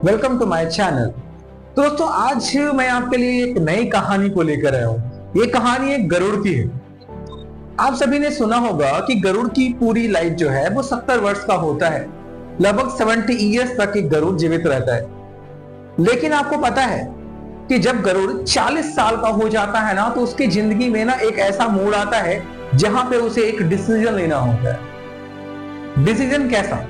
Welcome to my channel. तो दोस्तों आज मैं आपके लिए एक नई कहानी को लेकर आया हूँ। ये कहानी एक गरुड़ की है। आप सभी ने सुना होगा कि गरुड़ की पूरी लाइफ जो है वो 70 वर्ष का होता है। लगभग 70 इयर्स तक एक गरुड़ जीवित रहता है। लेकिन आपको पता है कि जब गरुड़ 40 साल का हो जाता है ना, तो उसकी जिंदगी में ना एक ऐसा मोड़ आता है जहां पे उसे एक डिसीजन लेना होता है। डिसीजन कैसा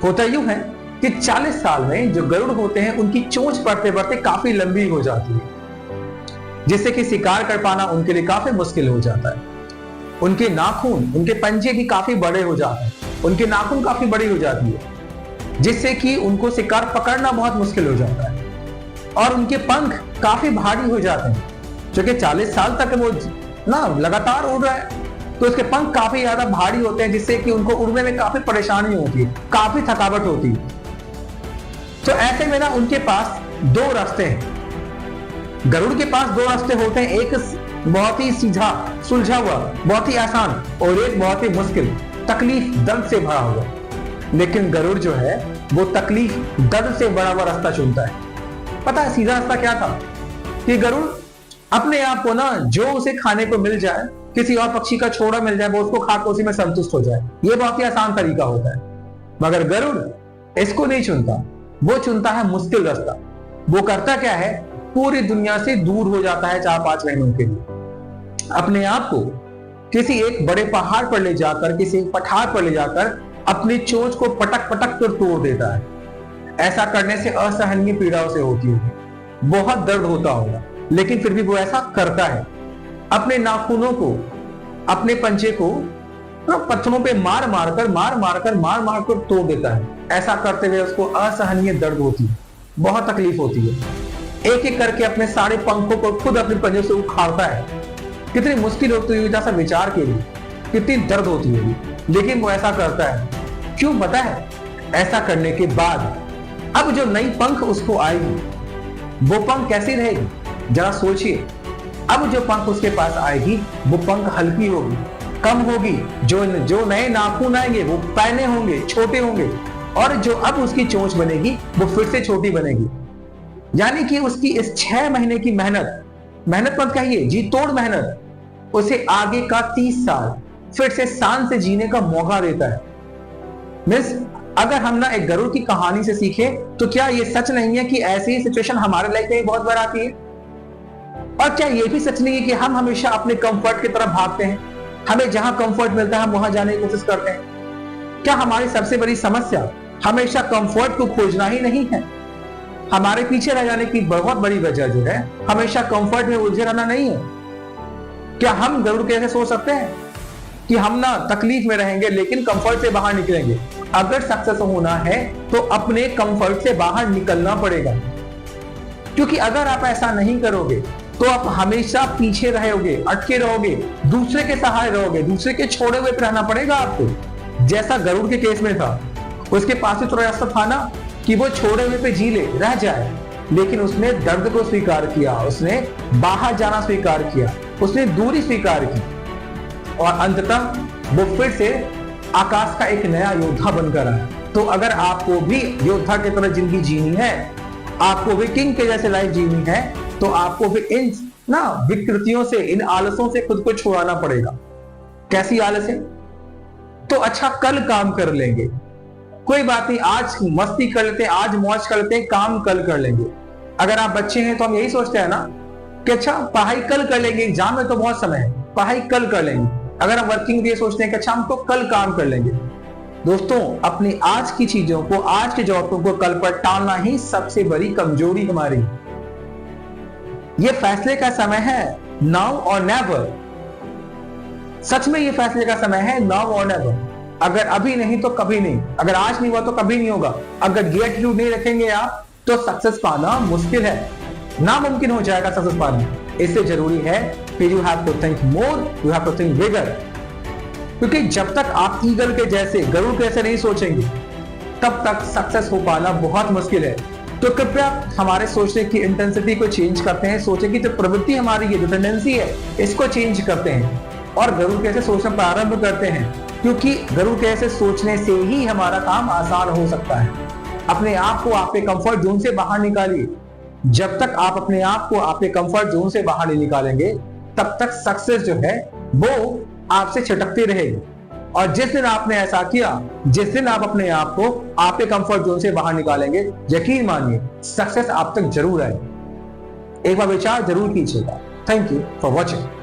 होता यूं है कि 40 साल में जो गरुड़ होते हैं उनकी चोंच बढ़ते बढ़ते काफी लंबी हो जाती है, जिससे कि शिकार कर पाना उनके लिए काफी मुश्किल हो जाता है। उनके नाखून, उनके पंजे भी काफी बड़े हो जाते हैं, उनके नाखून काफी बड़ी हो जाती है, जिससे कि उनको शिकार पकड़ना बहुत मुश्किल हो जाता है। और उनके पंख काफी भारी हो जाते हैं, क्योंकि 40 साल तक वो ना लगातार उड़ रहा है, तो उसके पंख काफी ज्यादा भारी होते हैं, जिससे कि उनको उड़ने में काफी परेशानी होती है, काफी थकावट होती है। तो ऐसे में ना उनके पास दो रास्ते हैं। गरुड़ के पास दो रास्ते होते हैं, एक बहुत ही सीधा सुलझा हुआ, बहुत ही आसान, और एक बहुत ही मुश्किल, तकलीफ दर्द से भरा हुआ। लेकिन गरुड़ जो है वो तकलीफ दर्द से भरा हुआ रास्ता चुनता है। पता है सीधा रास्ता क्या था? कि गरुड़ अपने आप को ना जो उसे खाने को मिल जाए, किसी और पक्षी का छोड़ा मिल जाए, वो उसको खाकर उसी में संतुष्ट हो जाए। ये बहुत ही आसान तरीका होता है। मगर गरुड़ इसको नहीं चुनता, वो चुनता है मुश्किल रास्ता। वो करता क्या है, पूरी दुनिया से दूर हो जाता है 4-5 महीनों के लिए। अपने आप को किसी एक बड़े पहाड़ पर ले जाकर, किसी पठार पर ले जाकर अपनी चोंच को पटक पटक कर तोड़ देता है। ऐसा करने से असहनीय पीड़ा उसे होती होगी, बहुत दर्द होता होगा, लेकिन फिर भी वो ऐसा करता है। अपने नाखूनों को, अपने पंजे को पत्थरों पे मार मार कर तोड़ देता है। ऐसा करते हुए उसको असहनीय दर्द होती है, बहुत तकलीफ होती है। एक एक करके अपने सारे पंखों को खुद अपने पंजों से उखाड़ता है। कितनी मुश्किल होती होगी, जैसा विचार के लिए कितनी दर्द होती होगी, लेकिन वो ऐसा करता है। क्यों पता है? ऐसा करने के बाद अब जो नई पंख उसको आएगी, वो पंख कैसी रहेगी जरा सोचिए। अब जो पंख उसके पास आएगी वो पंख हल्की होगी, कम होगी। जो नए नाखून आएंगे वो पैने होंगे, छोटे होंगे, और जो अब उसकी चोंच बनेगी वो फिर से छोटी बनेगी। यानी कि उसकी इस 6 महीने की मेहनत मत कहिए, जी तोड़ मेहनत, उसे आगे का 30 साल फिर से शान से जीने का मौका देता है। मिस, अगर हम ना एक गरुड़ की कहानी से सीखे, तो क्या ये सच नहीं है कि ऐसी ही सिचुएशन हमारे लाइफ में बहुत बार आती है? और क्या ये भी सच नहीं है कि हम हमेशा अपने कंफर्ट की तरफ भागते हैं? हमें जहां कंफर्ट मिलता है हम वहां जाने की कोशिश करते हैं। क्या हमारी सबसे बड़ी समस्या हमेशा कंफर्ट को खोजना ही नहीं है? हमारे पीछे रह जाने की बहुत बड़ी वजह जो है हमेशा कंफर्ट में उलझे रहना नहीं है। क्या हम गरुड़ कैसे सोच सकते हैं कि हम ना तकलीफ में रहेंगे लेकिन कंफर्ट से बाहर निकलेंगे? अगर सक्सेस होना है तो अपने कंफर्ट से बाहर निकलना पड़ेगा, क्योंकि अगर आप ऐसा नहीं करोगे तो आप हमेशा पीछे रहोगे, अटके रहोगे, दूसरे के सहारे रहोगे, दूसरे के छोड़े हुए रहना पड़ेगा आपको। जैसा गरुड़ के केस में था, उसके पास ही थोड़ा रास्ता था ना कि वो छोड़े हुए पे जी ले, रह जाए, लेकिन उसने दर्द को स्वीकार किया, उसने बाहर जाना स्वीकार किया, उसने दूरी स्वीकार की, और अंततः वो फिर से आकाश का एक नया योद्धा बनकर आया। तो अगर आपको भी योद्धा की तरह जिंदगी जीनी है, आपको भी किंग के जैसे लाइफ जीनी है, तो आपको भी इन ना विकृतियों से, इन आलसों से खुद को छुड़ाना पड़ेगा। कैसी आलस है? तो अच्छा कल काम कर लेंगे, कोई बात नहीं, आज मस्ती कर लेते हैं, आज मौज कर लेते हैं, काम कल कर लेंगे। अगर आप बच्चे हैं तो हम यही सोचते हैं ना कि अच्छा पढ़ाई कल कर लेंगे, एग्जाम में तो बहुत समय है, पढ़ाई कल कर लेंगे। अगर हम वर्किंग भी सोचते हैं कि अच्छा हम तो कल काम कर लेंगे। दोस्तों, अपनी आज की चीजों को, आज की जरूरतों को कल पर टालना ही सबसे बड़ी कमजोरी हमारी। ये फैसले का समय है, नाउ और नेवर। सच में ये फैसले का समय है, नाउ और नेवर। अगर अभी नहीं तो कभी नहीं, अगर आज नहीं हुआ तो कभी नहीं होगा। अगर ये एटीट्यूड नहीं रखेंगे आप, तो सक्सेस पाना मुश्किल है, नामुमकिन हो जाएगा सक्सेस पाना। इससे जरूरी है कि you have to think more, you have to think bigger. क्योंकि जब तक आप ईगल के जैसे, गरुड़ कैसे नहीं सोचेंगे, तब तक सक्सेस हो पाना बहुत मुश्किल है। तो कृपया हमारे सोचने की इंटेंसिटी को चेंज करते हैं, सोचने की जो प्रवृत्ति हमारी है, जो टेंडेंसी है, इसको चेंज करते हैं और गरुड़ कैसे सोचना प्रारंभ करते हैं, क्योंकि गरुड़ कैसे सोचने से ही हमारा काम आसान हो सकता है। अपने आप को आपके कंफर्ट जोन से बाहर निकालिए। जब तक आप अपने आप को आपके कंफर्ट जोन से बाहर नहीं निकालेंगे, तब तक सक्सेस जो है वो आपसे छिटकती रहेगी। और जिस दिन आपने ऐसा किया, जिस दिन आप अपने आप को आपके कंफर्ट जोन से बाहर निकालेंगे, यकीन मानिए सक्सेस आप तक जरूर आएगी। एक बार विचार जरूर कीजिएगा। Thank you for watching.